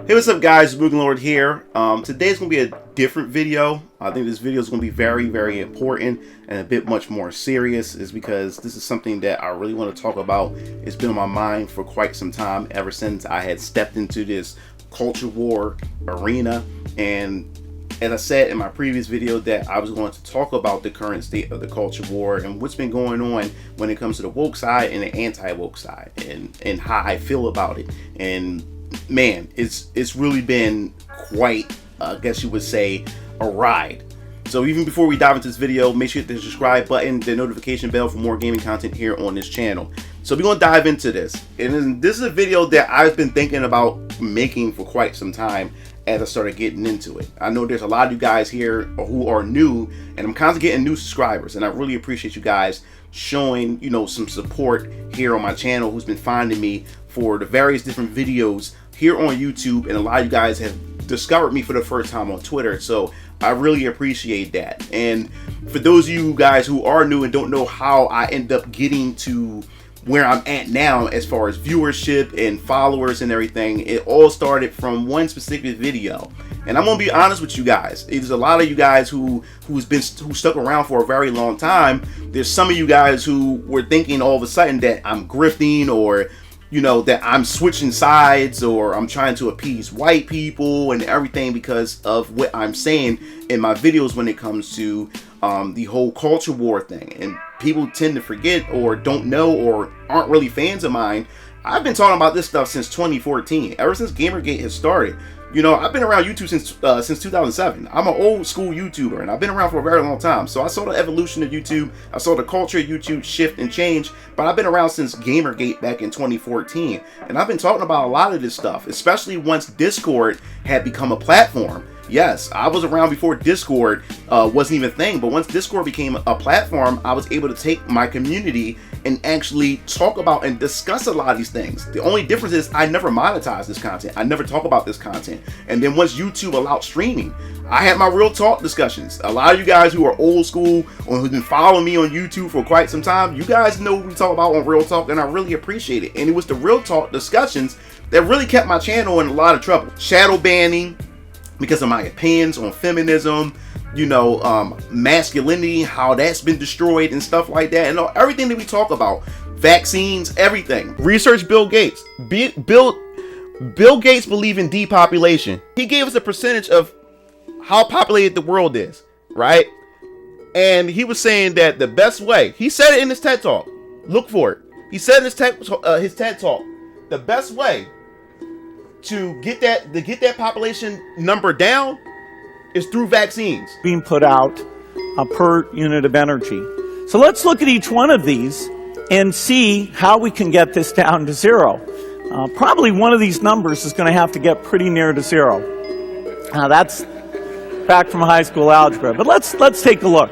Hey, what's up guys, MugenLord here. Today's going to be a different video. I think this video is going to be very important and a bit much more serious, is because this is something that I really want to talk about. It's been on my mind for quite some time, ever since I had stepped into this culture war arena. And as I said in my previous video, that I was going to talk about the current state of the culture war and what's been going on when it comes to the woke side and the anti-woke side, and how I feel about it. And man, it's really been quite, I guess you would say, a ride. So even before we dive into this video, make sure to hit the subscribe button, the notification bell for more gaming content here on this channel. So we're going to dive into this. And this is a video that I've been thinking about making for quite some time as I started getting into it. I know there's a lot of you guys here who are new, and I'm constantly getting new subscribers, and I really appreciate you guys showing, you know, some support here on my channel, who's been finding me for the various different videos here on YouTube, and a lot of you guys have discovered me for the first time on Twitter, so I really appreciate that. And for those of you guys who are new and don't know how I end up getting to where I'm at now as far as viewership and followers and everything, it all started from one specific video. And I'm gonna be honest with you guys, there's a lot of you guys who stuck around for a very long time. There's some of you guys who were thinking all of a sudden that I'm grifting, or you know, that I'm switching sides, or I'm trying to appease white people and everything because of what I'm saying in my videos when it comes to the whole culture war thing. And people tend to forget, or don't know, or aren't really fans of mine. I've been talking about this stuff since 2014, ever since Gamergate has started. You know, I've been around YouTube since 2007. I'm an old school YouTuber, and I've been around for a very long time. So I saw the evolution of YouTube. I saw the culture of YouTube shift and change. But I've been around since Gamergate back in 2014. And I've been talking about a lot of this stuff, especially once Discord had become a platform. Yes, I was around before Discord wasn't even a thing, but once Discord became a platform, I was able to take my community and actually talk about and discuss a lot of these things. The only difference is I never monetize this content. I never talk about this content. And then once YouTube allowed streaming, I had my real talk discussions. A lot of you guys who are old school or who've been following me on YouTube for quite some time, you guys know what we talk about on Real Talk, and I really appreciate it. And it was the real talk discussions that really kept my channel in a lot of trouble. Shadow banning, because of my opinions on feminism, you know, masculinity, how that's been destroyed and stuff like that, and everything that we talk about, vaccines, everything. Research Bill Gates. Bill Gates believed in depopulation. He gave us a percentage of how populated the world is, right? And he was saying that the best way, he said it in his TED Talk. Look for it. He said in his TED Talk, the best way to get that population number down is through vaccines being put out per unit of energy. So let's look at each one of these and see how we can get this down to zero. Probably one of these numbers is going to have to get pretty near to zero. That's back from high school algebra, but let's take a look.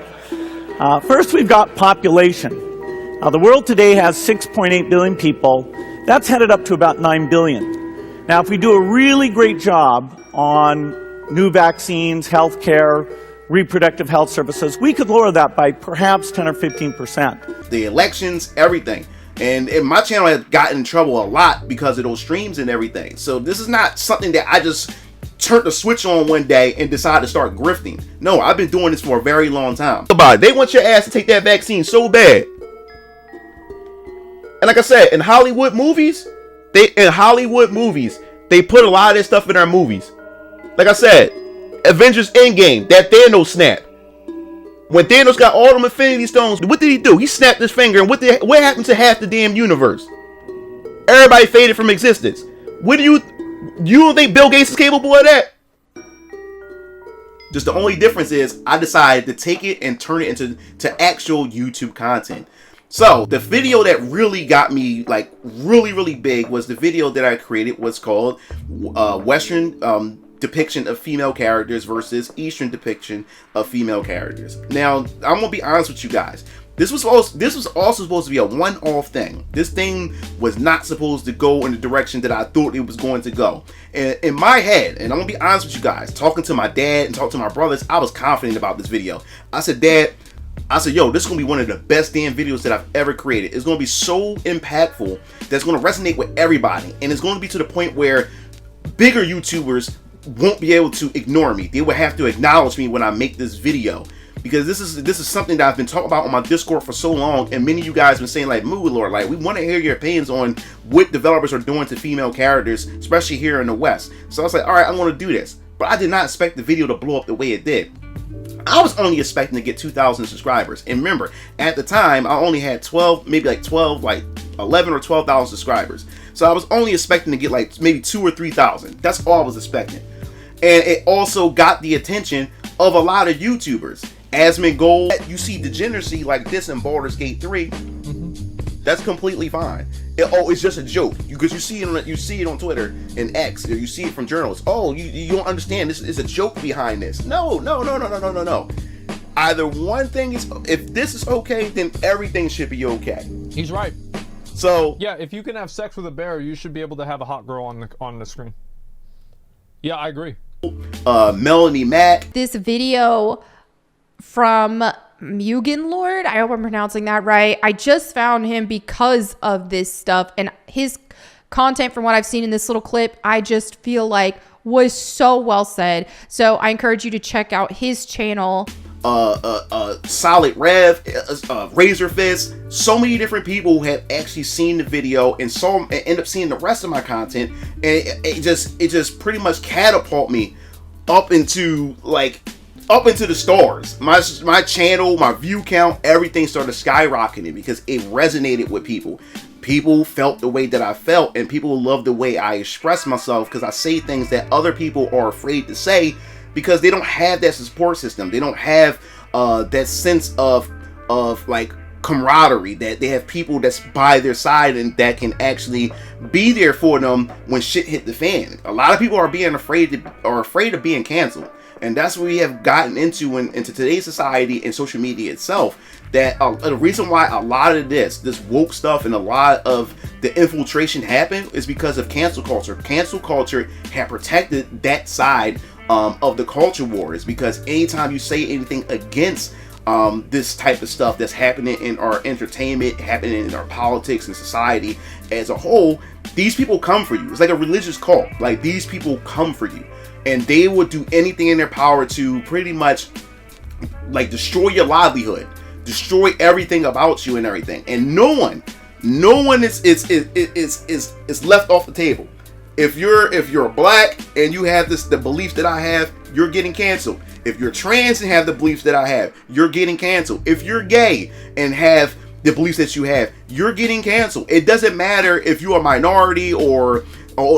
First, we've got population. The world today has 6.8 billion people. That's headed up to about 9 billion. Now, if we do a really great job on new vaccines, healthcare, reproductive health services, we could lower that by perhaps 10 or 15%. The elections, everything. And my channel has gotten in trouble a lot because of those streams and everything. So this is not something that I just turned the switch on one day and decided to start grifting. No, I've been doing this for a very long time. They want your ass to take that vaccine so bad. And like I said, in Hollywood movies, they put a lot of this stuff in their movies. Like I said, Avengers Endgame, that Thanos snap. When Thanos got all them Infinity Stones, what did he do? He snapped his finger, and what happened to half the damn universe? Everybody faded from existence. What do you don't think Bill Gates is capable of that? Just the only difference is I decided to take it and turn it into actual YouTube content. So the video that really got me like really big was the video that I created, was called Western depiction of female characters versus Eastern depiction of female characters. Now, I'm gonna be honest with you guys. This was also supposed to be a one-off thing. This thing was not supposed to go in the direction that I thought it was going to go. And in my head, and I'm gonna be honest with you guys, talking to my dad and talking to my brothers, I was confident about this video. I said, Dad, yo, this is gonna be one of the best damn videos that I've ever created. It's gonna be so impactful that's gonna resonate with everybody, and it's gonna be to the point where bigger YouTubers won't be able to ignore me. They will have to acknowledge me when I make this video, because this is something that I've been talking about on my Discord for so long, and many of you guys have been saying, like, MugenLord, like, we want to hear your opinions on what developers are doing to female characters, especially here in the West. So I was like, all right, I'm going to do this. But I did not expect the video to blow up the way it did. I was only expecting to get 2,000 subscribers. And remember, at the time, I only had 11 or 12,000 subscribers. So I was only expecting to get like maybe 2,000 or 3,000. That's all I was expecting. And it also got the attention of a lot of YouTubers. Asmongold, you see degeneracy like this in Baldur's Gate 3. That's completely fine. It's just a joke. Because you see it on Twitter and X, or you see it from journalists. Oh, you don't understand. This is a joke behind this. No. Either one thing is, if this is okay, then everything should be okay. He's right. So yeah, if you can have sex with a bear, you should be able to have a hot girl on the screen. Yeah, I agree. Melanie Mack. This video from MugenLord, I hope I'm pronouncing that right. I just found him because of this stuff, and his content, from what I've seen in this little clip, I just feel like was so well said. So I encourage you to check out his channel. Solid Rev, Razor Fist, so many different people who have actually seen the video and end up seeing the rest of my content, and it just pretty much catapult me up into the stars. My channel, my view count, everything started skyrocketing because it resonated with people. People felt the way that I felt, and people loved the way I express myself, because I say things that other people are afraid to say because they don't have that support system. They don't have that sense of like camaraderie, that they have people that's by their side and that can actually be there for them when shit hit the fan. A lot of people are afraid of being canceled. And that's what we have gotten into into today's society and social media itself. That the reason why a lot of this woke stuff and a lot of the infiltration happened is because of cancel culture. Cancel culture had protected that side of the culture wars, because anytime you say anything against this type of stuff that's happening in our entertainment, happening in our politics and society as a whole, these people come for you. It's like a religious cult. Like, these people come for you. And they will do anything in their power to pretty much like destroy your livelihood, destroy everything about you and everything. And no one is left off the table. If you're black and you have the beliefs that I have, you're getting canceled. If you're trans and have the beliefs that I have, you're getting canceled. If you're gay and have the beliefs that you have, you're getting canceled. It doesn't matter if you're a minority or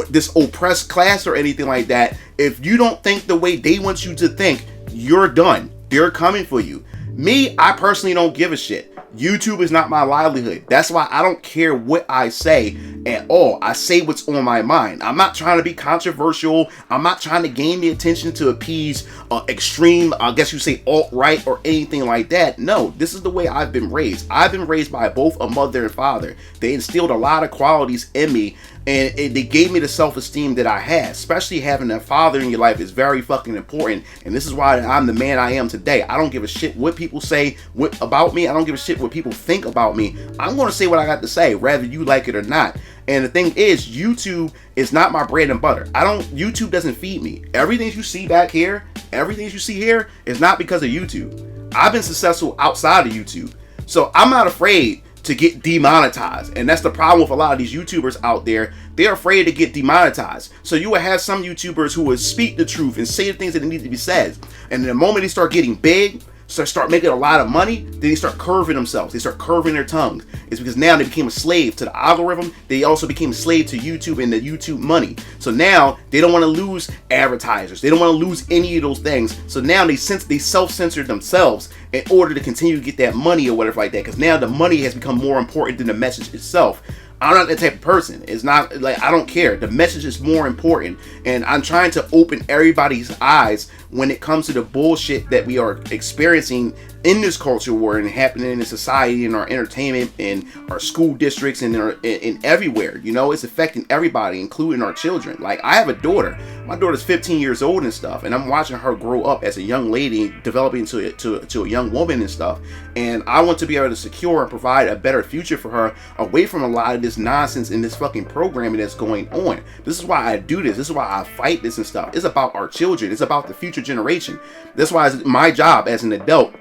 this oppressed class or anything like that. If you don't think the way they want you to think, you're done. They're coming for you. Me, I personally don't give a shit. YouTube is not my livelihood. That's why I don't care what I say at all. I say what's on my mind. I'm not trying to be controversial. I'm not trying to gain the attention to appease extreme, I guess you say alt-right or anything like that. No, this is the way I've been raised. I've been raised by both a mother and father. They instilled a lot of qualities in me, and they gave me the self-esteem that I had. Especially having a father in your life is very fucking important, and this is why I'm the man I am today. I don't give a shit what people say about me. I don't give a shit what people think about me. I'm going to say what I got to say, whether you like it or not. And the thing is, YouTube is not my bread and butter. YouTube doesn't feed me. Everything you see back here, everything you see here is not because of YouTube. I've been successful outside of YouTube. So I'm not afraid to get demonetized. And that's the problem with a lot of these YouTubers out there. They're afraid to get demonetized. So you will have some YouTubers who will speak the truth and say the things that need to be said. And the moment they start getting big, so start making a lot of money, then they start curving themselves. They start curving their tongues. It's because now they became a slave to the algorithm. They also became a slave to YouTube and the YouTube money. So now they don't want to lose advertisers. They don't want to lose any of those things. So now they self-censor themselves in order to continue to get that money or whatever like that. Because now the money has become more important than the message itself. I'm not that type of person. It's not like, I don't care. The message is more important. And I'm trying to open everybody's eyes when it comes to the bullshit that we are experiencing in this culture war and happening in the society, in our entertainment, in our school districts, and in everywhere. You know, it's affecting everybody, including our children. Like, I have a daughter. My daughter's 15 years old and stuff, and I'm watching her grow up as a young lady, developing to a young woman and stuff. And I want to be able to secure and provide a better future for her away from a lot of this nonsense and this fucking programming that's going on. This is why I do this. This is why I fight this and stuff. It's about our children. It's about the future generation. That's why it's my job as an adult,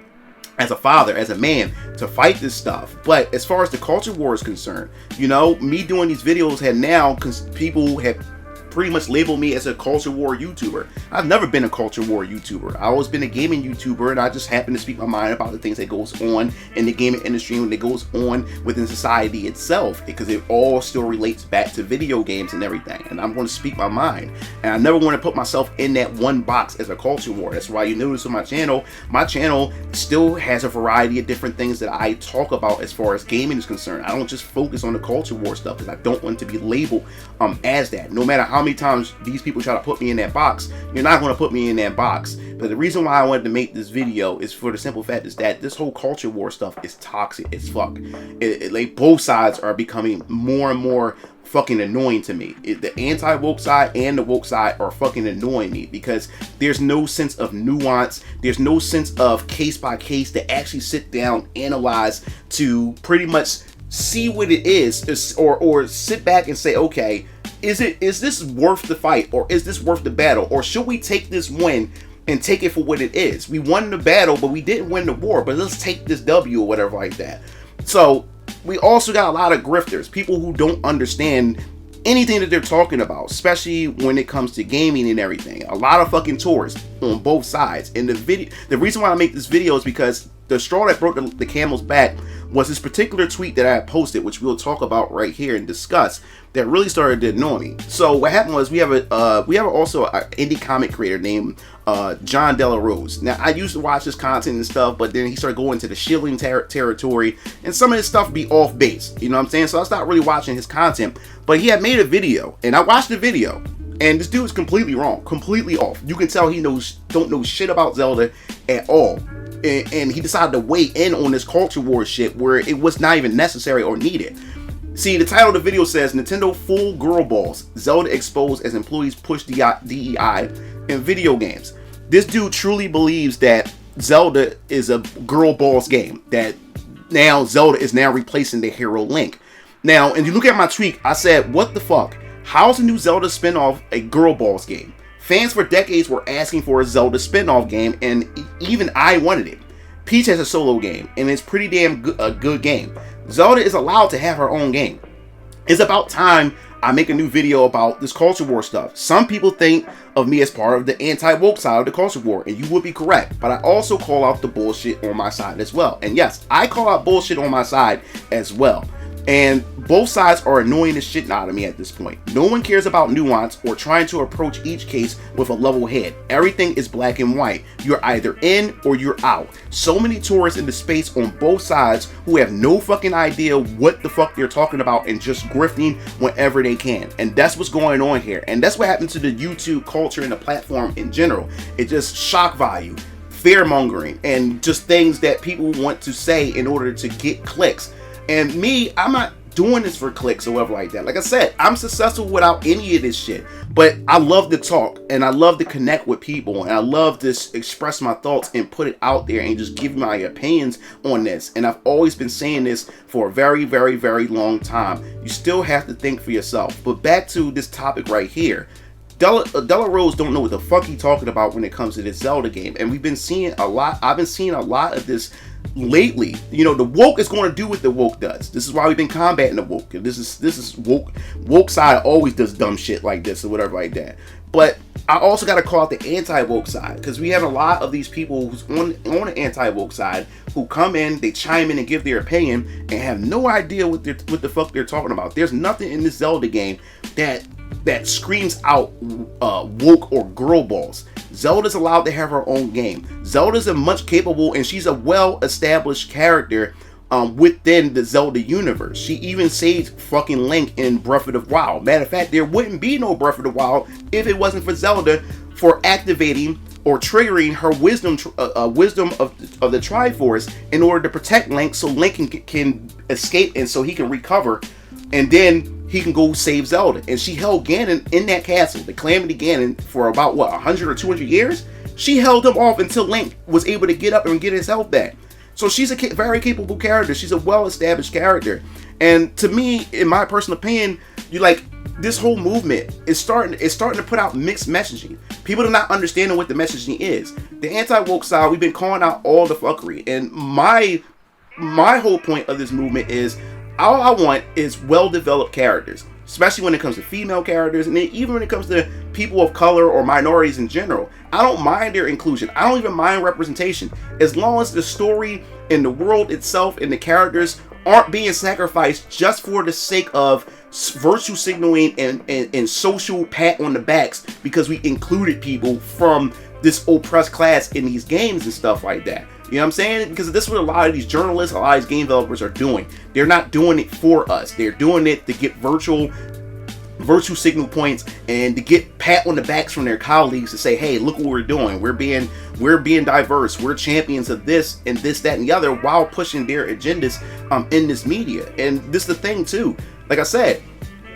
as a father, as a man, to fight this stuff. But as far as the culture war is concerned, you know, me doing these videos had now, because people have pretty much labeled me as a culture war YouTuber. I've never been a culture war YouTuber. I've always been a gaming YouTuber, and I just happen to speak my mind about the things that goes on in the gaming industry and that goes on within society itself, because it all still relates back to video games and everything. And I'm going to speak my mind, and I never want to put myself in that one box as a culture war. That's why you notice on my channel still has a variety of different things that I talk about as far as gaming is concerned. I don't just focus on the culture war stuff, because I don't want to be labeled as that. No matter how many times these people try to put me in that box, you're not going to put me in that box. But the reason why I wanted to make this video is for the simple fact is that this whole culture war stuff is toxic as fuck. Like, both sides are becoming more and more fucking annoying to me. The anti-woke side and the woke side are fucking annoying me, because there's no sense of nuance. There's no sense of case by case to actually sit down, analyze, to pretty much see what it is, or sit back and say, okay, is this worth the fight, or is this worth the battle, or should we take this win and take it for what it is? We won the battle, but we didn't win the war, but let's take this W or whatever like that. So we also got a lot of grifters, people who don't understand anything that they're talking about, especially when it comes to gaming and everything. A lot of fucking tourists on both sides. And the reason why I make this video is because the straw that broke the camel's back was this particular tweet that I had posted, which we'll talk about right here and discuss, that really started to annoy me. So what happened was we have also an indie comic creator named John Della Rose. Now, I used to watch his content and stuff, but then he started going into the shilling territory, and some of his stuff be off base. You know what I'm saying? So I stopped really watching his content. But he had made a video, and I watched the video, and this dude's completely wrong, completely off. You can tell he don't know shit about Zelda at all. And he decided to weigh in on this culture war shit where it was not even necessary or needed. See, the title of the video says, Nintendo Full Girl Balls, Zelda exposed as employees push DEI in video games. This dude truly believes that Zelda is a girl balls game, that now Zelda is now replacing the hero Link. Now, and you look at my tweet, I said, what the fuck? How's the new Zelda spinoff a girl balls game? Fans for decades were asking for a Zelda spin-off game, and even I wanted it. Peach has a solo game, and it's pretty damn good game. Zelda is allowed to have her own game. It's about time I make a new video about this culture war stuff. Some people think of me as part of the anti-woke side of the culture war, and you would be correct, but I also call out the bullshit on my side as well. And yes, I call out bullshit on my side as well. And both sides are annoying the shit out of me at this point. No one cares about nuance or trying to approach each case with a level head. Everything is black and white. You're either in or you're out. So many tourists in the space on both sides who have no fucking idea what the fuck they're talking about and just grifting whenever they can. And that's what's going on here. And that's what happened to the YouTube culture and the platform in general. It just shock value, fear mongering, and just things that people want to say in order to get clicks. And me, I'm not doing this for clicks or whatever like that. Like I said, I'm successful without any of this shit. But I love to talk, and I love to connect with people, and I love to express my thoughts and put it out there and just give my opinions on this. And I've always been saying this for a very, very, very long time. You still have to think for yourself. But back to this topic right here. Della Rose don't know what the fuck he's talking about when it comes to this Zelda game. And we've been seeing a lot. I've been seeing a lot of this lately. You know, the woke is going to do what the woke does. This is why we've been combating the woke. This is woke side always does dumb shit like this or whatever like that. But I also got to call out the anti-woke side, because we have a lot of these people who's on the anti-woke side who come in, they chime in and give their opinion and have no idea what the fuck they're talking about. There's nothing in this Zelda game that screams out woke or girl balls. Zelda's allowed to have her own game. Zelda's a much capable, and she's a well-established character within the Zelda universe. She even saved fucking Link in Breath of the Wild. Matter of fact, there wouldn't be no Breath of the Wild if it wasn't for Zelda for activating or triggering her wisdom of the Triforce in order to protect Link, so Link can escape and so he can recover, and then he can go save Zelda. And she held Ganon in that castle, the Calamity Ganon, for about, what, 100 or 200 years? She held him off until Link was able to get up and get his health back. So she's a very capable character. She's a well-established character. And to me, in my personal opinion, this whole movement is starting to put out mixed messaging. People are not understanding what the messaging is. The anti-woke side, we've been calling out all the fuckery. And my whole point of this movement is, all I want is well-developed characters, especially when it comes to female characters, and even when it comes to people of color or minorities in general. I don't mind their inclusion. I don't even mind representation, as long as the story and the world itself and the characters aren't being sacrificed just for the sake of virtue signaling and social pat on the backs because we included people from this oppressed class in these games and stuff like that. You know what I'm saying? Because this is what a lot of these journalists, a lot of these game developers are doing. They're not doing it for us. They're doing it to get virtue signal points and to get pat on the backs from their colleagues to say, hey, look what we're doing. We're being diverse. We're champions of this and this, that, and the other, while pushing their agendas in this media. And this is the thing too. Like I said,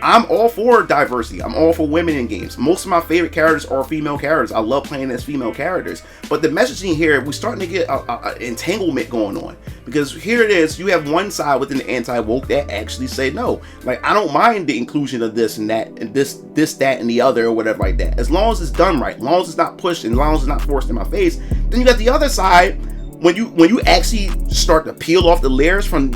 I'm all for diversity. I'm all for women in games. Most of my favorite characters are female characters. I love playing as female characters. But the messaging here, we're starting to get an entanglement going on. Because here it is, you have one side within the anti-woke that actually say no. Like, I don't mind the inclusion of this and that, and this, that, and the other, or whatever like that. As long as it's done right, as long as it's not pushed, and as long as it's not forced in my face. Then you got the other side, when you actually start to peel off the layers from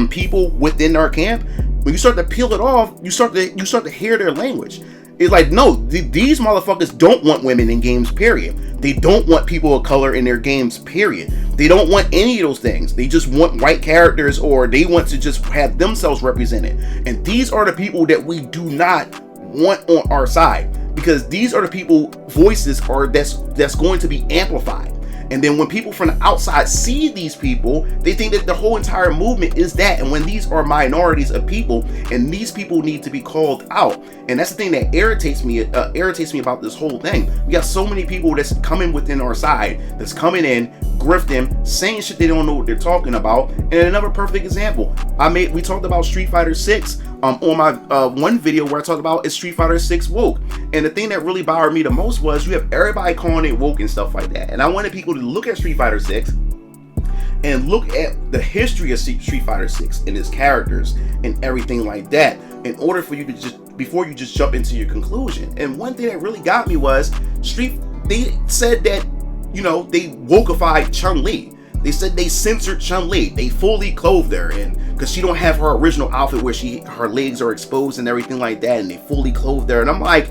people within our camp. When you start to peel it off, you start to hear their language. It's like, no, these motherfuckers don't want women in games, period. They don't want people of color in their games, period. They don't want any of those things. They just want white characters, or they want to just have themselves represented. And these are the people that we do not want on our side, because these are the people voices are that's going to be amplified. And then when people from the outside see these people, they think that the whole entire movement is that. And when these are minorities of people, and these people need to be called out. And that's the thing that irritates me about this whole thing. We got so many people that's coming within our side, that's coming in, grifting, saying shit they don't know what they're talking about. And another perfect example, we talked about Street Fighter 6 on my one video where I talked about is Street Fighter 6 woke. And the thing that really bothered me the most was you have everybody calling it woke and stuff like that. And I wanted people to look at Street Fighter 6 and look at the history of Street Fighter 6 and its characters and everything like that, in order for you to before you just jump into your conclusion. And one thing that really got me was they said that, you know, they wokeified Chun-Li. They said they censored Chun-Li. They fully clothed her, and because she don't have her original outfit where her legs are exposed and everything like that, and they fully clothed her. And I'm like,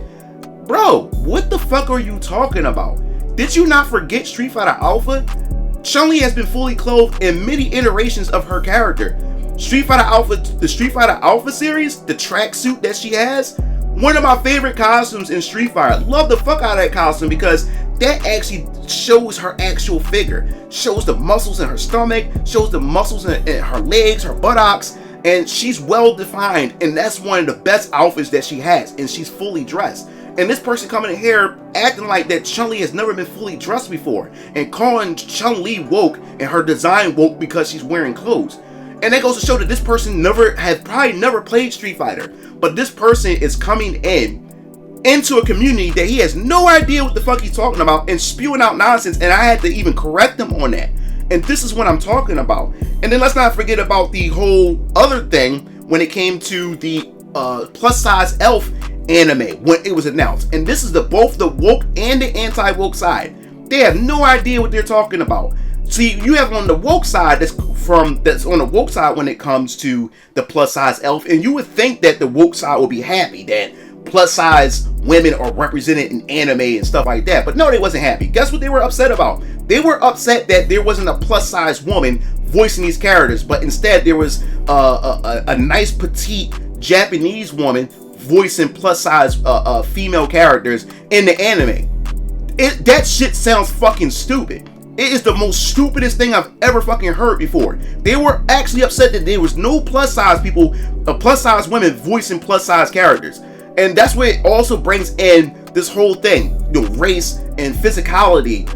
bro, what the fuck are you talking about? Did you not forget Street Fighter Alpha? Chun-Li has been fully clothed in many iterations of her character. The Street Fighter Alpha series, the tracksuit that she has, one of my favorite costumes in Street Fighter. Love the fuck out of that costume because that actually shows her actual figure. Shows the muscles in her stomach, shows the muscles in her legs, her buttocks, and she's well defined, and that's one of the best outfits that she has, and she's fully dressed. And this person coming in here acting like that Chun-Li has never been fully dressed before, and calling Chun-Li woke and her design woke because she's wearing clothes. And that goes to show that this person probably never played Street Fighter, but this person is coming into a community that he has no idea what the fuck he's talking about and spewing out nonsense, and I had to even correct him on that. And this is what I'm talking about. And then let's not forget about the whole other thing when it came to the plus size elf anime when it was announced. And this is both the woke and the anti-woke side. They have no idea what they're talking about. See, you have on the woke side that's on the woke side when it comes to the plus size elf, and you would think that the woke side would be happy that plus size women are represented in anime and stuff like that. But no, they wasn't happy. Guess what they were upset about? They were upset that there wasn't a plus size woman voicing these characters, but instead there was a nice petite Japanese woman voicing plus size female characters in the anime. That shit sounds fucking stupid. It is the most stupidest thing I've ever fucking heard before. They were actually upset that there was no plus size people, plus size women voicing plus size characters. And that's where it also brings in this whole thing, race and physicality,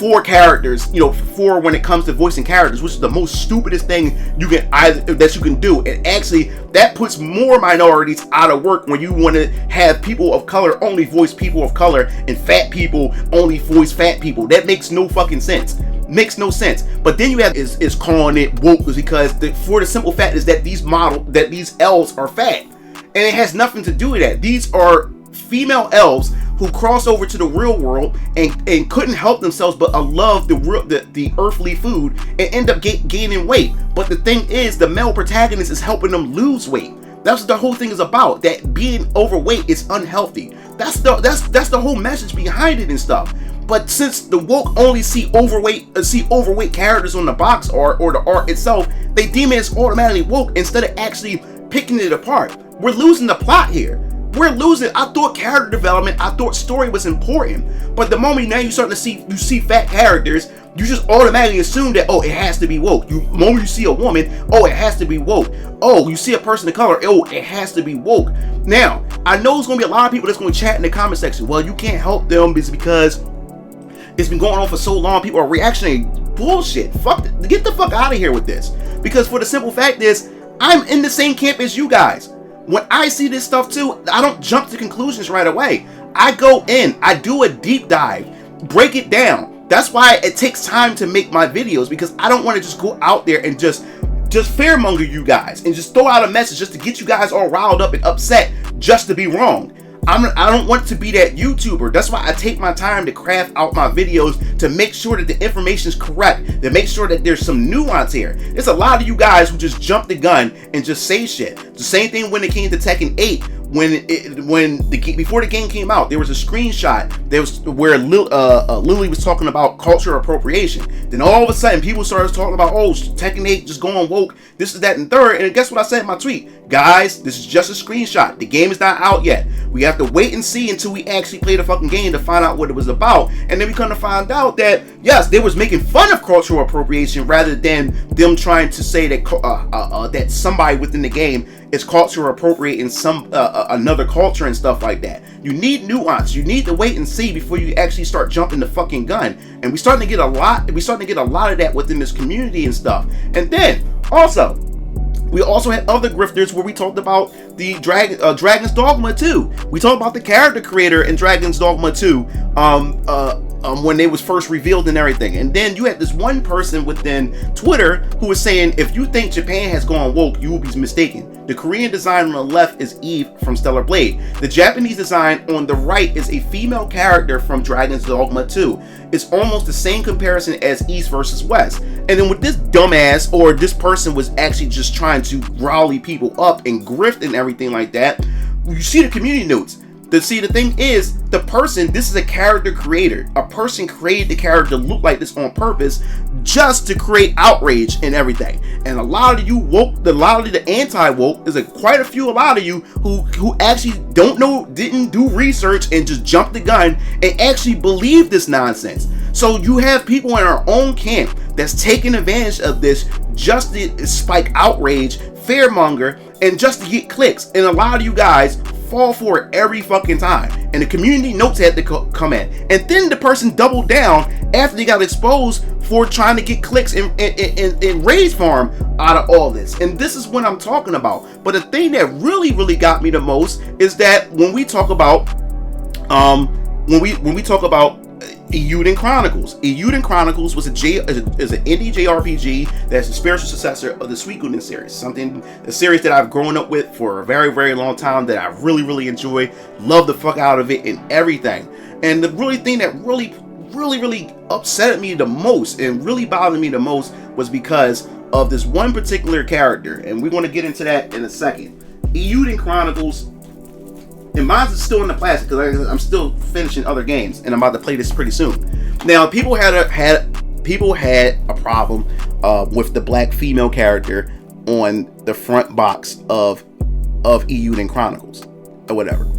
4 characters, you know, 4 when it comes to voicing characters, which is the most stupidest thing you can do. And actually, that puts more minorities out of work when you want to have people of color only voice people of color and fat people only voice fat people. That makes no fucking sense. Makes no sense. But then you have is calling it woke because for the simple fact is that these elves are fat, and it has nothing to do with that. These are female elves who cross over to the real world and couldn't help themselves but love the earthly food and end up gaining weight. But the thing is, the male protagonist is helping them lose weight. That's what the whole thing is about. That being overweight is unhealthy. That's the whole message behind it and stuff. But since the woke only see overweight characters on the box art or the art itself, they deem it as automatically woke instead of actually picking it apart. We're losing the plot here. We're losing. I thought character development, I thought story was important. But the moment now you're starting to see fat characters, you just automatically assume that, oh, it has to be woke. The moment you see a woman, oh, it has to be woke. Oh, you see a person of color, oh, it has to be woke. Now, I know there's going to be a lot of people that's going to chat in the comment section. Well, you can't help them because it's been going on for so long. People are reactionary. Bullshit. Get the fuck out of here with this. Because for the simple fact is, I'm in the same camp as you guys. When I see this stuff too, I don't jump to conclusions right away. I go in, I do a deep dive, break it down. That's why it takes time to make my videos, because I don't want to just go out there and just fearmonger you guys and just throw out a message just to get you guys all riled up and upset just to be wrong. I don't want to be that YouTuber. That's why I take my time to craft out my videos to make sure that the information is correct, to make sure that there's some nuance here. There's a lot of you guys who just jump the gun and just say shit. The same thing when it came to Tekken 8. Before the game came out, there was a screenshot where Lily was talking about cultural appropriation. Then all of a sudden, people started talking about, oh, Tekken 8 just going woke, this is that and third. And guess what I said in my tweet? Guys, this is just a screenshot. The game is not out yet. We have to wait and see until we actually play the fucking game to find out what it was about. And then we come to find out that, yes, they was making fun of cultural appropriation rather than them trying to say that that somebody within the game is culture appropriating some another culture and stuff like that. You need nuance. You need to wait and see before you actually start jumping the fucking gun. And we're starting to get a lot of that within this community and stuff. And then also, we also had other grifters where we talked about the Dragon's Dogma 2. We talked about the character creator in Dragon's Dogma 2 when they was first revealed and everything. And then you had this one person within Twitter who was saying, if you think Japan has gone woke, you will be mistaken. The Korean design on the left is Eve from Stellar Blade. The Japanese design on the right is a female character from Dragon's Dogma 2. It's almost the same comparison as East versus West. And then with this dumbass, or this person was actually just trying to rally people up and grift and everything like that, you see the community notes. The thing is, this is a character creator. A person created the character to look like this on purpose just to create outrage and everything. And a lot of you woke, a lot of the anti-woke, is quite a lot of you who actually didn't do research and just jumped the gun and actually believe this nonsense. So you have people in our own camp that's taking advantage of this just to spike outrage, fearmonger, and just to get clicks. And a lot of you guys fall for it every fucking time. And the community notes had to come in. And then the person doubled down after they got exposed for trying to get clicks and raise farm out of all this. And this is what I'm talking about. But the thing that really got me the most is that when we talk about Eiyuden Chronicles. Eiyuden Chronicles was is an indie JRPG that's the spiritual successor of the Suikoden series. A series that I've grown up with for a very long time, that I really enjoy, love the fuck out of it and everything. And the thing that really upset me the most and really bothered me the most was because of this one particular character, and we're going to get into that in a second. Eiyuden Chronicles. And mine's still in the plastic because I'm still finishing other games, and I'm about to play this pretty soon. Now, people had a problem with the black female character on the front box of Eiyuden Chronicles or whatever.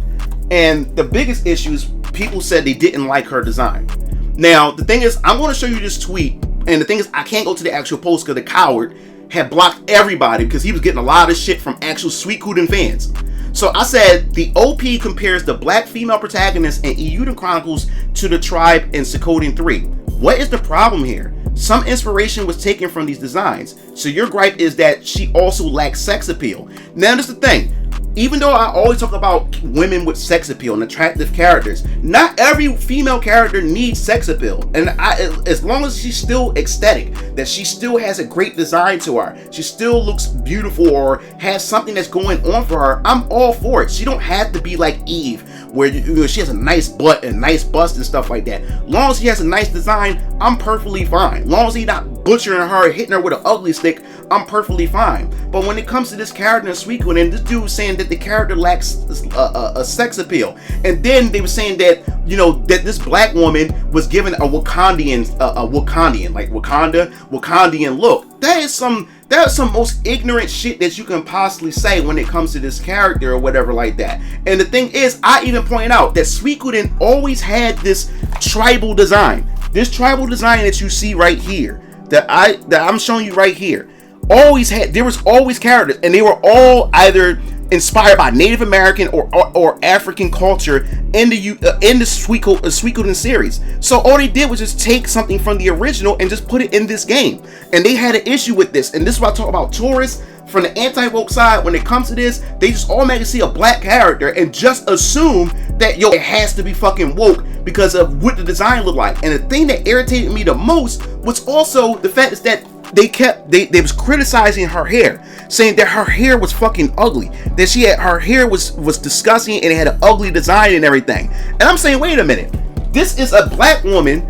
And the biggest issue is people said they didn't like her design. Now, the thing is, I'm going to show you this tweet, and the thing is, I can't go to the actual post because the coward had blocked everybody because he was getting a lot of shit from actual Suikoden fans. So I said the OP compares the black female protagonist in Eiyuden Chronicles to the tribe in Suikoden 3. What is the problem here? Some inspiration was taken from these designs. So your gripe is that she also lacks sex appeal. Now, this is the thing. Even though I always talk about women with sex appeal and attractive characters, not every female character needs sex appeal. And as long as she's still aesthetic, that she still has a great design to her, she still looks beautiful or has something that's going on for her, I'm all for it. She don't have to be like Eve, where she has a nice butt and nice bust and stuff like that. As long as she has a nice design, I'm perfectly fine. As long as he's not butchering her, hitting her with an ugly stick, I'm perfectly fine. But when it comes to this character in Suicune, and this dude saying that the character lacks a sex appeal, and then they were saying that that this black woman was given a Wakandian like Wakandian look. That's some most ignorant shit that you can possibly say when it comes to this character or whatever like that. And the thing is, I even pointed out that Suicune always had this tribal design. This tribal design that you see right here, that I'm showing you right here, there was always characters, and they were all either inspired by Native American or African culture in the Suicune series. So all they did was just take something from the original and just put it in this game. And they had an issue with this. And this is what I talk about tourists from the anti-woke side. When it comes to this, they just automatically see a black character and just assume that it has to be fucking woke because of what the design looked like. And the thing that irritated me the most was also the fact is that they was criticizing her hair, saying that her hair was fucking ugly, that her hair was disgusting and it had an ugly design and everything. And I'm saying, wait a minute, this is a black woman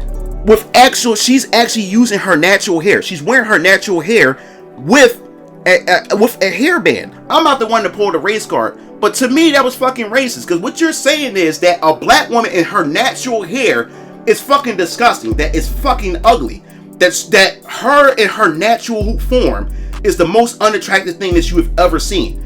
she's actually using her natural hair. She's wearing her natural hair with a hairband. I'm not the one to pull the race card, but to me that was fucking racist, because what you're saying is that a black woman in her natural hair is fucking disgusting, that is fucking ugly. That her in her natural form is the most unattractive thing that you have ever seen.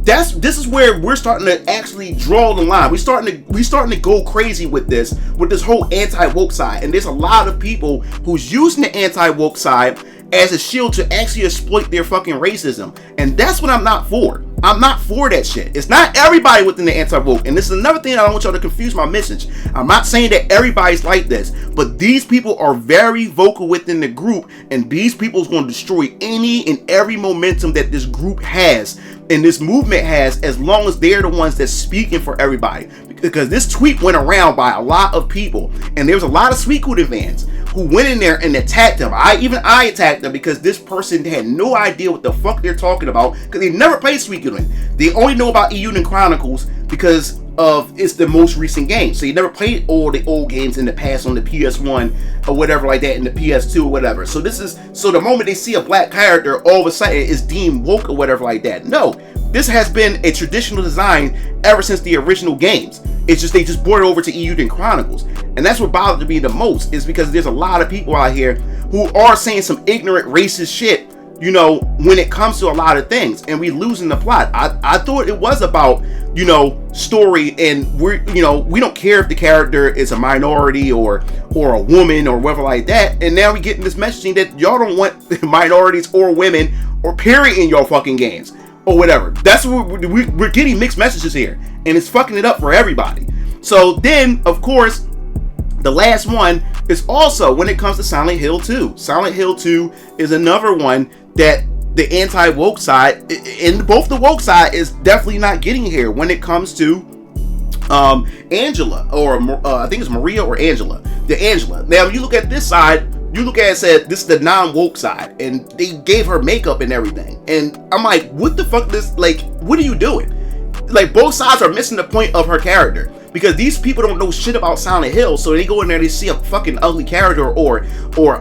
This is where we're starting to actually draw the line. We're starting to go crazy with this whole anti-woke side. And there's a lot of people who's using the anti-woke side as a shield to actually exploit their fucking racism. And that's what I'm not for. I'm not for that shit. It's not everybody within the anti-woke. And this is another thing I don't want y'all to confuse my message. I'm not saying that everybody's like this, but these people are very vocal within the group, and these people is going to destroy any and every momentum that this group has and this movement has, as long as they're the ones that's speaking for everybody. Because this tweet went around by a lot of people, and there was a lot of Suicune fans who went in there and attacked them. I attacked them because this person had no idea what the fuck they're talking about, because they never played Suicune. They only know about Eiyuden Chronicles because of it's the most recent game. So you never played all the old games in the past on the PS1 or whatever like that, in the PS2 or whatever. So the moment they see a black character, all of a sudden it's deemed woke or whatever like that. No, this has been a traditional design ever since the original games. It's just they just brought it over to Eiyuden Chronicles. And that's what bothered me the most, is because there's a lot of people out here who are saying some ignorant racist shit, when it comes to a lot of things, and we losing the plot. I thought it was about, story, and we don't care if the character is a minority or a woman or whatever like that. And now we getting this messaging that y'all don't want minorities or women or period in your fucking games or whatever. That's what we're getting mixed messages here, and it's fucking it up for everybody. So then, of course, the last one is also when it comes to Silent Hill 2. Silent Hill 2 is another one that the anti-woke side, and both the woke side, is definitely not getting here when it comes to Angela, or I think it's Maria or Angela. The Angela. Now, you look at this side, you look at it and said, this is the non-woke side, and they gave her makeup and everything. And I'm like, what the fuck what are you doing? Like, both sides are missing the point of her character, because these people don't know shit about Silent Hill, so they go in there, they see a fucking ugly character or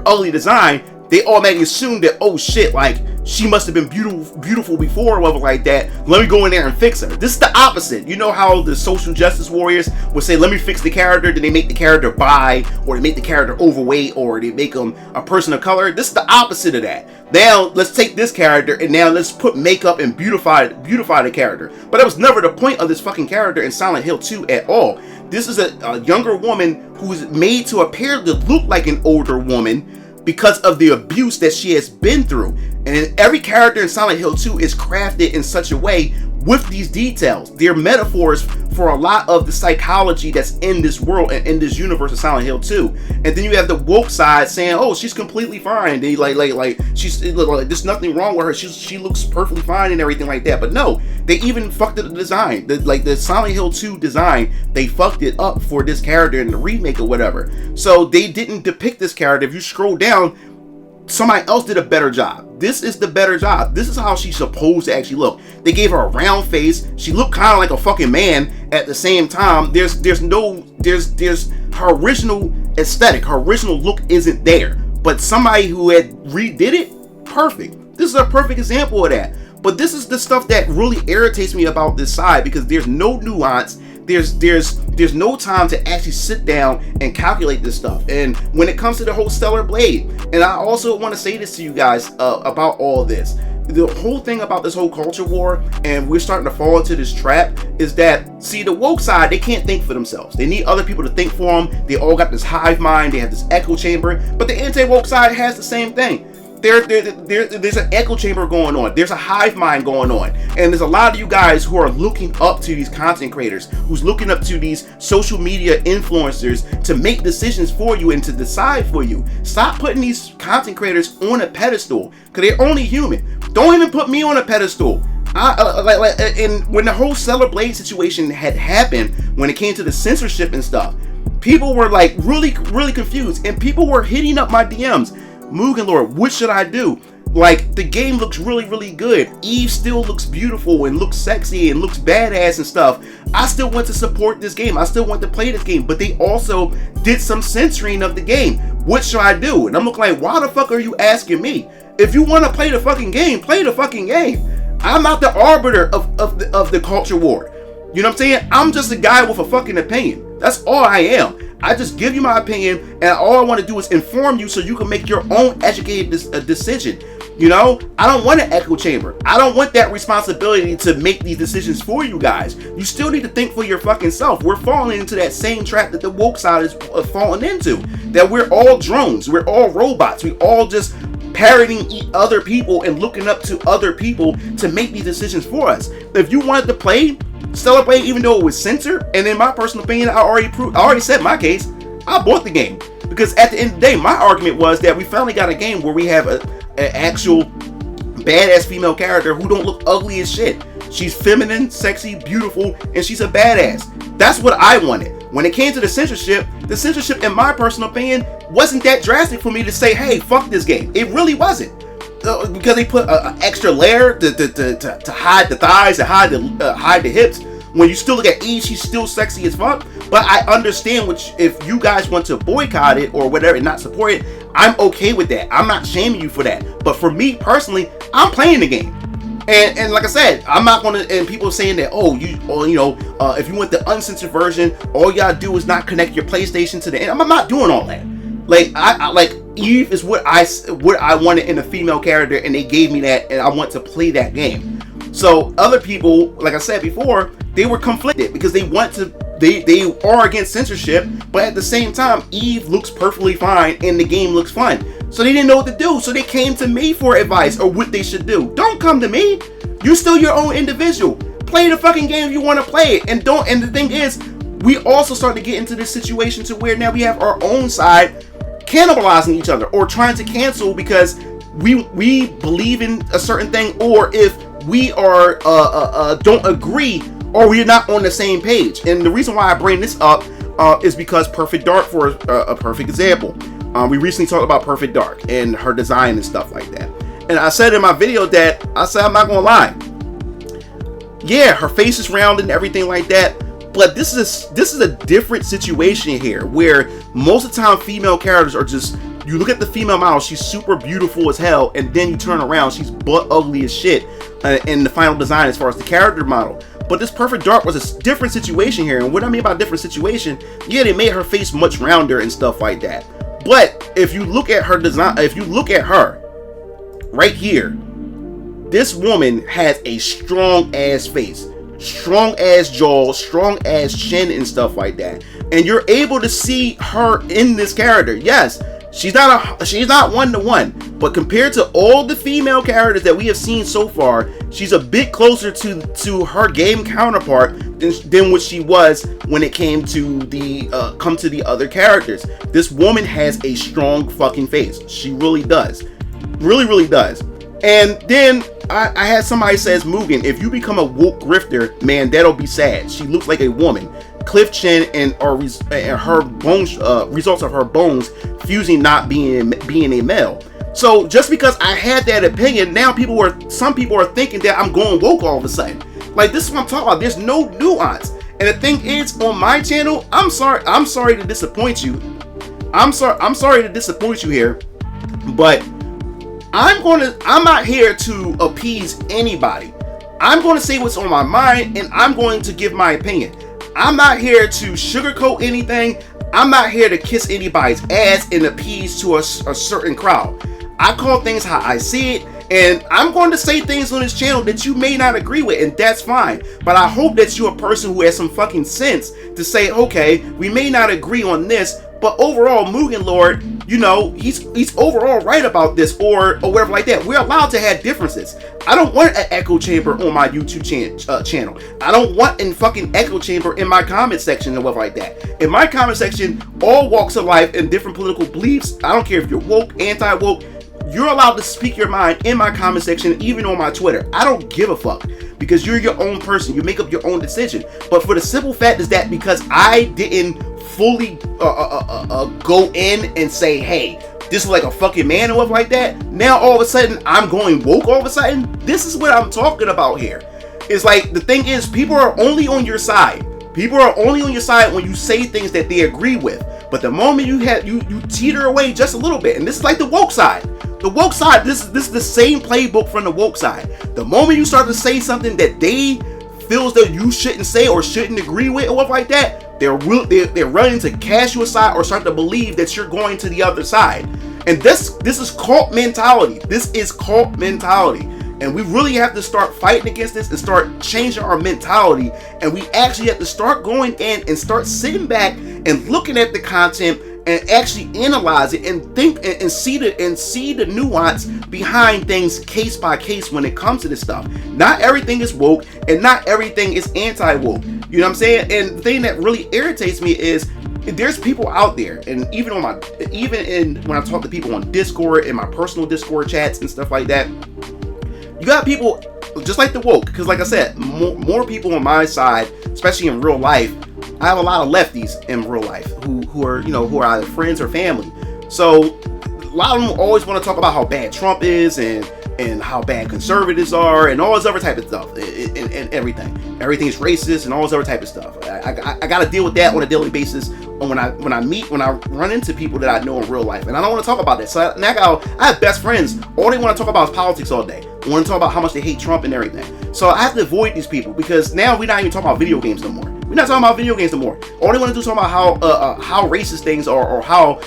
ugly design, they automatically assume that, oh shit, like, she must have been beautiful before or whatever like that, let me go in there and fix her. This is the opposite. You know how the social justice warriors would say, let me fix the character, then they make the character bi, or they make the character overweight, or they make them a person of color. This is the opposite of that. Now let's take this character and now let's put makeup and beautify the character. But that was never the point of this fucking character in Silent Hill 2 at all. This is a younger woman who's made to appear to look like an older woman because of the abuse that she has been through. And every character in Silent Hill 2 is crafted in such a way with these details. They're metaphors for a lot of the psychology that's in this world and in this universe of Silent Hill 2. And then you have the woke side saying, oh, she's completely fine. They like she's like, there's nothing wrong with her. She looks perfectly fine and everything like that. But no, they even fucked up the design. The Silent Hill 2 design, they fucked it up for this character in the remake or whatever. So they didn't depict this character. If you scroll down, somebody else did a better job. This is the better job. This is how she's supposed to actually look. They gave her a round face. She looked kind of like a fucking man at the same time. There's her original aesthetic, her original look isn't there. But somebody who had redid it, perfect. This is a perfect example of that. But this is the stuff that really irritates me about this side, because there's no nuance. There's no time to actually sit down and calculate this stuff. And when it comes to the whole Stellar Blade, and I also want to say this to you guys about all this, the whole thing about this whole culture war, and we're starting to fall into this trap, is that, see, the woke side, they can't think for themselves. They need other people to think for them. They all got this hive mind. They have this echo chamber. But the anti-woke side has the same thing. There's an echo chamber going on. There's a hive mind going on. And there's a lot of you guys who are looking up to these content creators, who's looking up to these social media influencers to make decisions for you and to decide for you. Stop putting these content creators on a pedestal, because they're only human. Don't even put me on a pedestal. And when the whole Stellar Blade situation had happened, when it came to the censorship and stuff, people were like really confused, and people were hitting up my DMs. MugenLord, what should I do? Like, the game looks really good. Eve still looks beautiful and looks sexy and looks badass and stuff. I still want to support this game. I still want to play this game, but they also did some censoring of the game. What should I do? And I'm looking like, why the fuck are you asking me? If you want to play the fucking game, play the fucking game. I'm not the arbiter of the culture war. You know what I'm saying? I'm just a guy with a fucking opinion. That's all I am. I just give you my opinion, and all I want to do is inform you so you can make your own educated decision. You know, I don't want an echo chamber. I don't want that responsibility to make these decisions for you guys. You still need to think for your fucking self. We're falling into that same trap that the woke side is falling into. That we're all drones. We're all robots. We all just parroting other people and looking up to other people to make these decisions for us. If you wanted to play Stellar Blade, even though it was censored, and in my personal opinion, I already said my case, I bought the game. Because at the end of the day, my argument was that we finally got a game where we have an actual badass female character who don't look ugly as shit. She's feminine, sexy, beautiful, and she's a badass. That's what I wanted. When it came to the censorship, in my personal opinion, wasn't that drastic for me to say, hey, fuck this game. It really wasn't. Because they put an extra layer to hide the thighs and hide the hips. When you still look at Eve, she's still sexy as fuck. But I understand if you guys want to boycott it or whatever and not support it, I'm okay with that. I'm not shaming you for that. But for me personally, I'm playing the game. And like I said, I'm not gonna. And people saying that, if you want the uncensored version, all you gotta do is not connect your PlayStation to the end. I'm not doing all that. Like I like Eve is what I wanted in a female character, and they gave me that, and I want to play that game. So other people, like I said before, they were conflicted because they want to. They are against censorship, but at the same time, Eve looks perfectly fine and the game looks fun. So they didn't know what to do. So they came to me for advice or what they should do. Don't come to me. You're still your own individual. Play the fucking game if you want to play it. And the thing is, we also start to get into this situation to where now we have our own side cannibalizing each other or trying to cancel because we believe in a certain thing, or if we are don't agree, or we're not on the same page. And the reason why I bring this up is because Perfect Dark, for a perfect example. We recently talked about Perfect Dark and her design and stuff like that. And I said in my video that, I'm not gonna lie. Yeah, her face is round and everything like that. But this is a different situation here, where most of the time female characters are just, you look at the female model, she's super beautiful as hell, and then you turn around, she's butt ugly as shit in the final design as far as the character model. But this Perfect Dark was a different situation here. And what I mean by different situation, yeah, they made her face much rounder and stuff like that. But if you look at her design, if you look at her right here, this woman has a strong ass face, strong ass jaw, strong ass chin and stuff like that. And you're able to see her in this character. Yes, she's not 1-to-1, but compared to all the female characters that we have seen so far, she's a bit closer to her game counterpart than what she was when it came to the other characters. This woman has a strong fucking face. She really does. Really does. And then I had somebody says, Mugen, if you become a woke grifter, man, that'll be sad. She looks like a woman. Cliff Chin and her bones, results of her bones fusing not being a male. So just because I had that opinion, now some people are thinking that I'm going woke all of a sudden. Like, this is what I'm talking about. There's no nuance. And the thing is, on my channel, I'm sorry to disappoint you. I'm sorry to disappoint you here, but I'm not here to appease anybody. I'm going to say what's on my mind, and I'm going to give my opinion. I'm not here to sugarcoat anything. I'm not here to kiss anybody's ass and appease to a certain crowd. I call things how I see it, and I'm going to say things on this channel that you may not agree with, and that's fine. But I hope that you're a person who has some fucking sense to say, okay, we may not agree on this, but overall, MugenLord, you know, he's overall right about this, or whatever like that. We're allowed to have differences. I don't want an echo chamber on my YouTube channel. I don't want a fucking echo chamber in my comment section and whatever like that. In my comment section, all walks of life and different political beliefs, I don't care if you're woke, anti-woke, you're allowed to speak your mind in my comment section, even on my Twitter. I don't give a fuck, because you're your own person. You make up your own decision. But for the simple fact is that because I didn't fully go in and say, hey, this is like a fucking man or whatever like that, now all of a sudden I'm going woke all of a sudden. This is what I'm talking about here. It's like, the thing is, people are only on your side. People are only on your side when you say things that they agree with. But the moment you teeter away just a little bit, and this is like the woke side. The woke side, this is the same playbook from the woke side. The moment you start to say something that they feels that you shouldn't say or shouldn't agree with or whatever like that, they're running to cast you aside or start to believe that you're going to the other side. And this is cult mentality. This is cult mentality. And we really have to start fighting against this and start changing our mentality. And we actually have to start going in and start sitting back and looking at the content and actually analyze it and think and see the nuance behind things case by case when it comes to this stuff. Not everything is woke and not everything is anti-woke. You know what I'm saying? And the thing that really irritates me is there's people out there, and even when I talk to people on Discord, in my personal Discord chats and stuff like that, you got people just like the woke, because like I said, more people on my side, especially in real life. I have a lot of lefties in real life who are either friends or family. So a lot of them always want to talk about how bad Trump is and how bad conservatives are and all this other type of stuff and everything. Everything's racist and all this other type of stuff. I got to deal with that on a daily basis when I run into people that I know in real life, and I don't want to talk about that. So I have best friends. All they want to talk about is politics all day. They want to talk about how much they hate Trump and everything. So I have to avoid these people, because now we're not even talking about video games no more. We're not talking about video games no more. All they want to do is talk about how racist things are, or how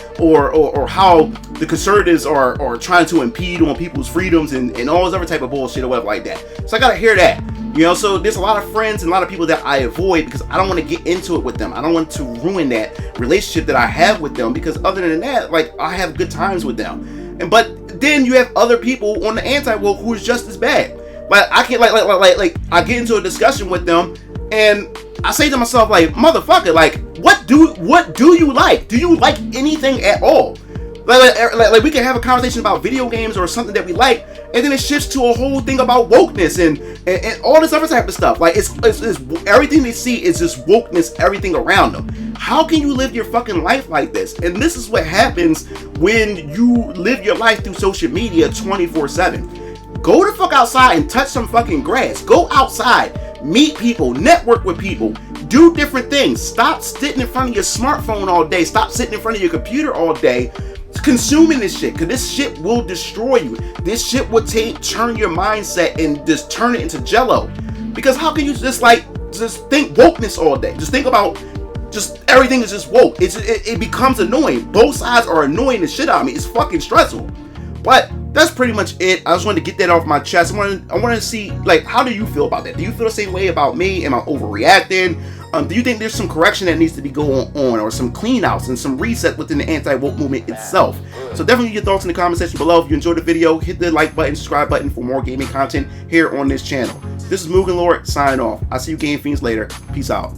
the conservatives are trying to impede on people's freedoms and all this other type of bullshit or whatever like that. So I gotta hear that. You know, so there's a lot of friends and a lot of people that I avoid because I don't want to get into it with them. I don't want to ruin that relationship that I have with them, because other than that, like, I have good times with them. But then you have other people on the anti-woke who is just as bad. Like, I can't like I get into a discussion with them and I say to myself, like, motherfucker, like, what do you like? Do you like anything at all? Like we can have a conversation about video games or something that we like, and then it shifts to a whole thing about wokeness and all this other type of stuff. Like, it's everything they see is just wokeness, everything around them. How can you live your fucking life like this? And this is what happens when you live your life through social media 24/7. Go the fuck outside and touch some fucking grass. Go outside, meet people, network with people, do different things. Stop sitting in front of your smartphone all day. Stop sitting in front of your computer all day consuming this shit, because this shit will destroy you. This shit will turn your mindset and just turn it into jello. Because how can you just think wokeness all day? Just think about just everything is just woke. It becomes annoying. Both sides are annoying the shit out of me. It's fucking stressful. But that's pretty much it. I just wanted to get that off my chest. I want to see, like, how do you feel about that? Do you feel the same way about me? Am I overreacting? Do you think there's some correction that needs to be going on, or some clean outs and some reset within the anti-woke movement itself? So definitely your thoughts in the comment section below. If you enjoyed the video, hit the like button, subscribe button for more gaming content here on this channel. This is MugenLord signing off. I'll see you Game Fiends later. Peace out.